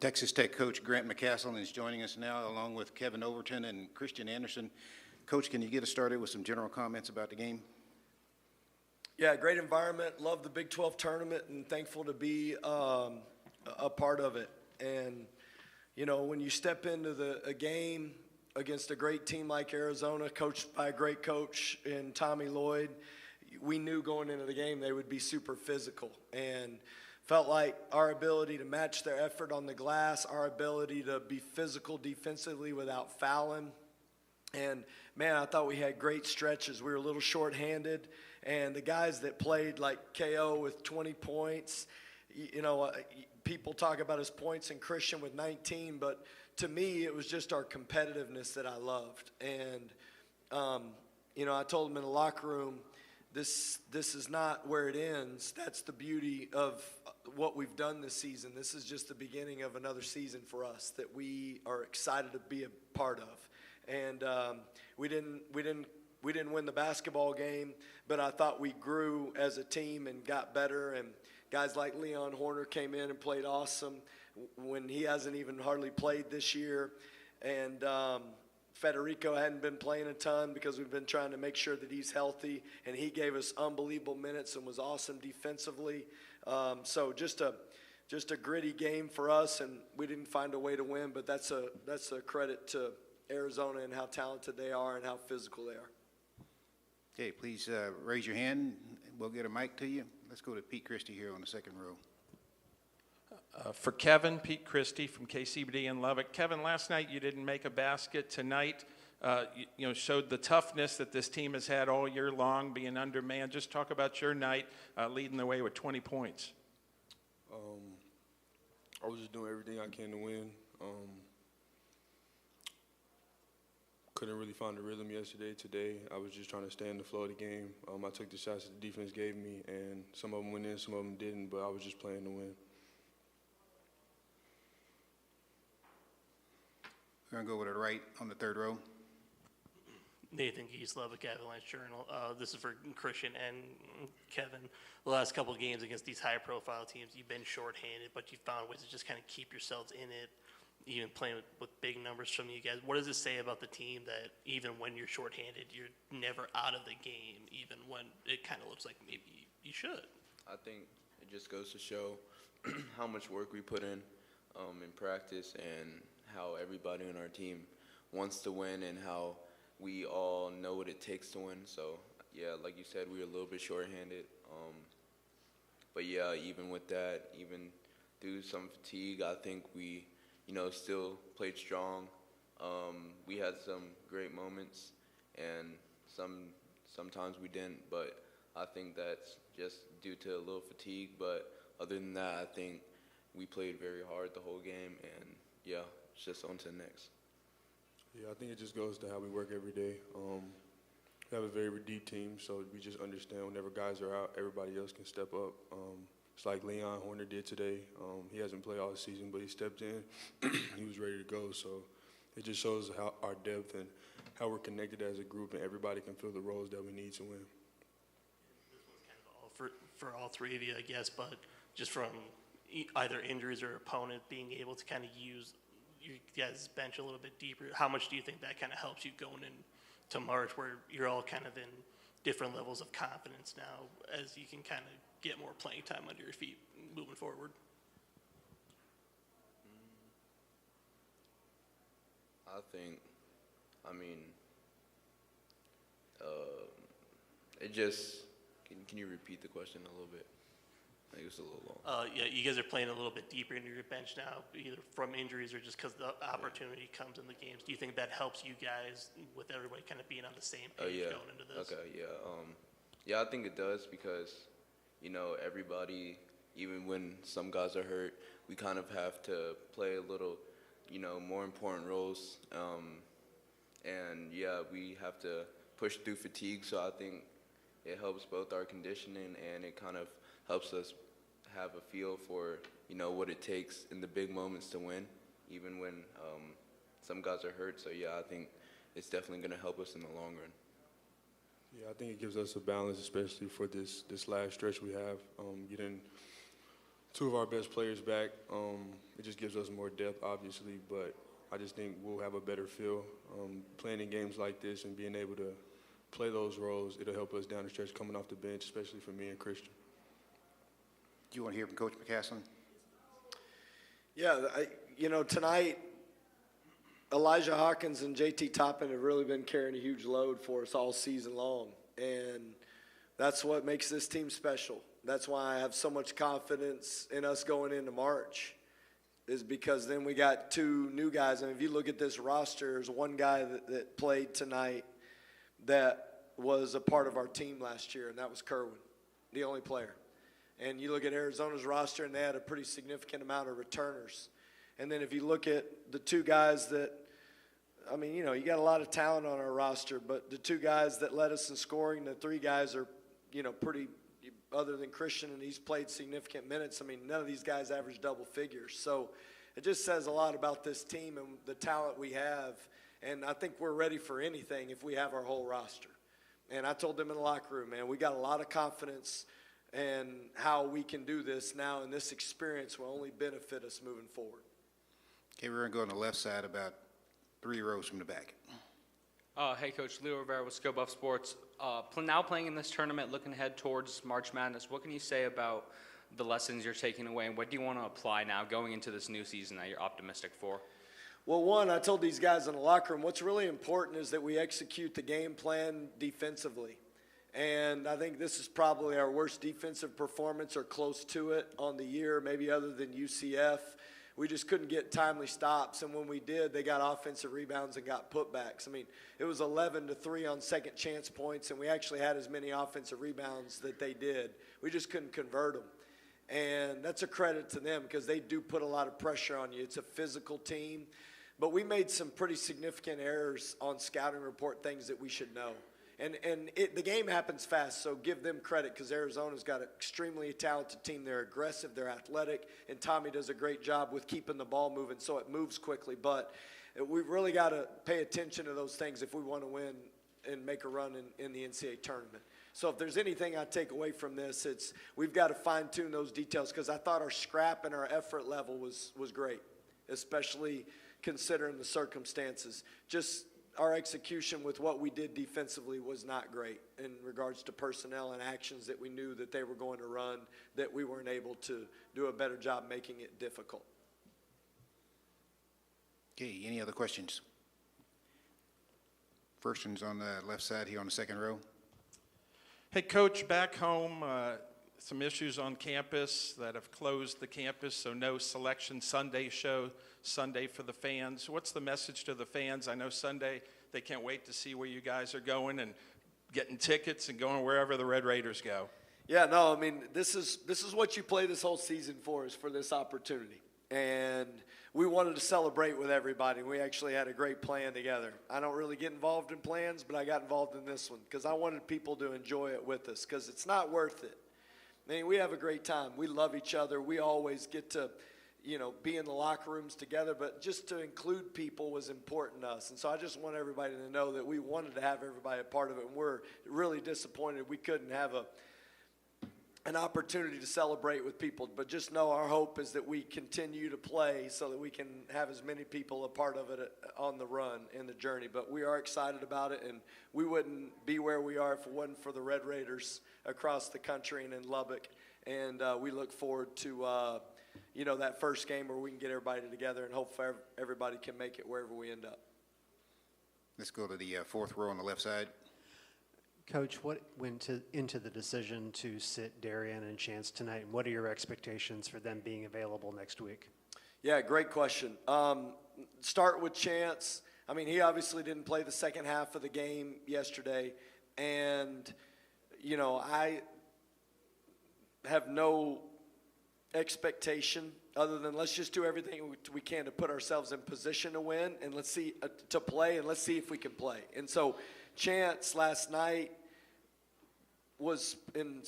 Texas Tech coach Grant McCaslin is joining us now, along with Kevin Overton and Christian Anderson. Coach, can you get us started with some general comments about the game? Yeah, great environment. Love the Big 12 tournament and thankful to be a part of it. And, you know, when you step into a game against a great team like Arizona, coached by a great coach in Tommy Lloyd, we knew going into the game they would be super physical. And felt like our ability to match their effort on the glass, our ability to be physical defensively without fouling. And, man, I thought we had great stretches. We were a little shorthanded. And the guys that played like KO with 20 points, you know, people talk about his points and Christian with 19, but to me it was just our competitiveness that I loved. And, you know, I told him in the locker room, this is not where it ends. That's the beauty of what we've done this season. This is just the beginning of another season for us that we are excited to be a part of. And we didn't win the basketball game, but I thought we grew as a team and got better. And guys like Leon Horner came in and played awesome when he hasn't even hardly played this year. And Federico hadn't been playing a ton because we've been trying to make sure that he's healthy, and he gave us unbelievable minutes and was awesome defensively. So just a gritty game for us, and we didn't find a way to win, but that's a credit to Arizona and how talented they are and how physical they are. Okay, please raise your hand. We'll get a mic to you. Let's go to Pete Christie here on the second row. For Kevin, Pete Christie from KCBD in Lubbock. Kevin, last night you didn't make a basket. Tonight, you know, showed the toughness that this team has had all year long, being undermanned. Just talk about your night, leading the way with 20 points. I was just doing everything I can to win. Couldn't really find a rhythm yesterday. Today, I was just trying to stay in the flow of the game. I took the shots that the defense gave me, and some of them went in, some of them didn't, but I was just playing to win. We're going to go with the right on the third row. Nathan Geese, Lubbock Avalanche Journal. This is for Christian and Kevin. The last couple of games against these high-profile teams, you've been shorthanded, but you've found ways to just kind of keep yourselves in it, even playing with big numbers from you guys. What does it say about the team that even when you're shorthanded, you're never out of the game, even when it kind of looks like maybe you should? I think it just goes to show how much work we put in practice, and how everybody on our team wants to win, and how we all know what it takes to win. So, yeah, like you said, we were a little bit shorthanded. But, yeah, even with that, even through some fatigue, I think we, you know, still played strong. We had some great moments, and sometimes we didn't. But I think that's just due to a little fatigue. But other than that, I think we played very hard the whole game, and, yeah, it's just on to the next. Yeah, I think it just goes to how we work every day. We have a very deep team, so we just understand whenever guys are out, everybody else can step up. It's like Leon Horner did today. He hasn't played all season, but he stepped in. He was ready to go. So it just shows how our depth and how we're connected as a group, and everybody can fill the roles that we need to win. This one's kind of all for all three of you, I guess, but just from either injuries or opponent being able to kind of use you guys' bench a little bit deeper, how much do you think that kind of helps you going into March, where you're all kind of in different levels of confidence now, as you can kind of get more playing time under your feet moving forward? I think, it just, can you repeat the question a little bit? I think it's a little long. Yeah, you guys are playing a little bit deeper into your bench now, either from injuries or just because the opportunity comes in the games. Do you think that helps you guys with everybody kind of being on the same page going into this? Okay, yeah. Yeah, I think it does because, you know, everybody, even when some guys are hurt, we kind of have to play a little, you know, more important roles. And, yeah, we have to push through fatigue, so I think it helps both our conditioning and it kind of helps us have a feel for, you know, what it takes in the big moments to win, even when some guys are hurt. So, yeah, I think it's definitely going to help us in the long run. Yeah, I think it gives us a balance, especially for this last stretch we have. Getting two of our best players back. It just gives us more depth, obviously, but I just think we'll have a better feel. Playing in games like this and being able to play those roles, it'll help us down the stretch coming off the bench, especially for me and Christian. Do you want to hear from Coach McCaslin? Yeah, tonight, Elijah Hawkins and JT Toppin have really been carrying a huge load for us all season long, and that's what makes this team special. That's why I have so much confidence in us going into March, is because then we got two new guys. And if you look at this roster, there's one guy that played tonight that was a part of our team last year, and that was Kerwin, the only player. And you look at Arizona's roster, and they had a pretty significant amount of returners. And then if you look at the two guys that, you got a lot of talent on our roster, but the two guys that led us in scoring, the three guys are, pretty, other than Christian, and he's played significant minutes. None of these guys average double figures. So it just says a lot about this team and the talent we have. And I think we're ready for anything if we have our whole roster. And I told them in the locker room, man, we got a lot of confidence in how we can do this now, and this experience will only benefit us moving forward. Okay, we're going to go on the left side about 3 rows from the back. Hey, Coach. Leo Rivera with Sco Buff Sports. Now playing in this tournament, looking ahead towards March Madness, what can you say about the lessons you're taking away, and what do you want to apply now going into this new season that you're optimistic for? Well, one, I told these guys in the locker room, what's really important is that we execute the game plan defensively. And I think this is probably our worst defensive performance or close to it on the year, maybe other than UCF. We just couldn't get timely stops, and when we did, they got offensive rebounds and got putbacks. It was 11-3 on second chance points, and we actually had as many offensive rebounds that they did. We just couldn't convert them. And that's a credit to them because they do put a lot of pressure on you. It's a physical team. But we made some pretty significant errors on scouting report, things that we should know. And the game happens fast, so give them credit because Arizona's got an extremely talented team. They're aggressive, they're athletic, and Tommy does a great job with keeping the ball moving so it moves quickly. But we've really got to pay attention to those things if we want to win and make a run in the NCAA tournament. So if there's anything I take away from this, it's we've got to fine-tune those details because I thought our scrap and our effort level was great, especially considering the circumstances. Just our execution with what we did defensively was not great in regards to personnel and actions that we knew that they were going to run, that we weren't able to do a better job making it difficult. Okay, any other questions? First one's on the left side here on the second row. Hey, Coach, back home, some issues on campus that have closed the campus, so no Selection Sunday show Sunday for the fans. What's the message to the fans? I know Sunday they can't wait to see where you guys are going and getting tickets and going wherever the Red Raiders go. Yeah, no, this is what you play this whole season for, is for this opportunity. And we wanted to celebrate with everybody. We actually had a great plan together. I don't really get involved in plans, but I got involved in this one because I wanted people to enjoy it with us because it's not worth it. We have a great time. We love each other. We always get to, be in the locker rooms together, but just to include people was important to us. And so I just want everybody to know that we wanted to have everybody a part of it, and we're really disappointed we couldn't have an opportunity to celebrate with people. But just know our hope is that we continue to play so that we can have as many people a part of it on the run in the journey. But we are excited about it, and we wouldn't be where we are if it wasn't for the Red Raiders across the country and in Lubbock. And we look forward to, that first game where we can get everybody together and hope everybody can make it wherever we end up. Let's go to the fourth row on the left side. Coach, what went into the decision to sit Darian and Chance tonight, and what are your expectations for them being available next week? Yeah, great question. Start with Chance. He obviously didn't play the second half of the game yesterday, and, I have no expectation other than let's just do everything we can to put ourselves in position to win, and let's see to play, and let's see if we can play. And so Chance last night was in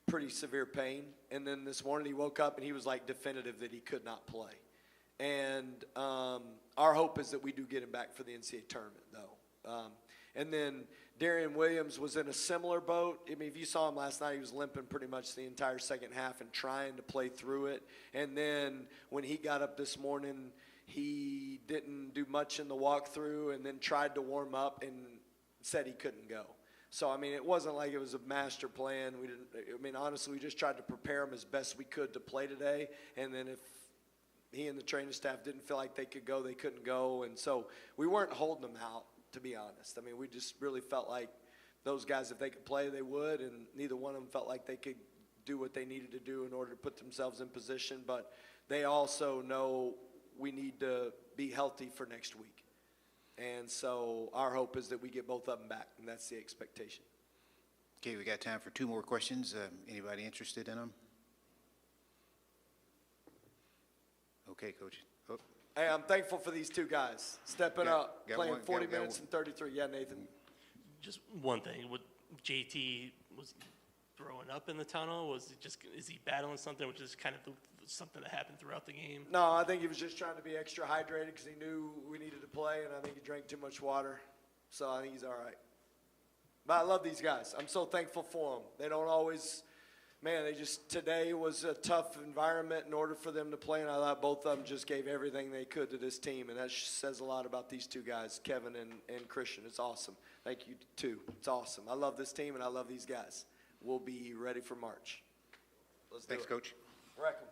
pretty severe pain, and then this morning he woke up and he was definitive that he could not play. And our hope is that we do get him back for the NCAA tournament, though. And then Darian Williams was in a similar boat. I mean, if you saw him last night, he was limping pretty much the entire second half and trying to play through it. And then when he got up this morning, he didn't do much in the walkthrough and then tried to warm up and said he couldn't go. So, I mean, it wasn't like it was a master plan. Honestly, we just tried to prepare him as best we could to play today. And then if he and the training staff didn't feel like they could go, they couldn't go. And so we weren't holding them out, to be honest. I mean, we just really felt like those guys, if they could play, they would. And neither one of them felt like they could do what they needed to do in order to put themselves in position. But they also know we need to be healthy for next week. And so our hope is that we get both of them back, and that's the expectation. Okay, we got time for 2 more questions. Anybody interested in them? Okay, Coach. Oh, Hey, I'm thankful for these 2 guys stepping up, got playing one, 40 got minutes one. and 33. Yeah, Nathan. Just one thing, what JT was throwing up in the tunnel, is he battling something, which is kind of something that happened throughout the game? No, I think he was just trying to be extra hydrated because he knew we needed to play, and I think he drank too much water. So I think he's all right. But I love these guys. I'm so thankful for them. They don't always, today was a tough environment in order for them to play, and I thought both of them just gave everything they could to this team, and that says a lot about these 2 guys, Kevin and Christian. It's awesome. Thank you, too. It's awesome. I love this team, and I love these guys. We'll be ready for March. Let's do it. thanks, Coach. Wreck 'em.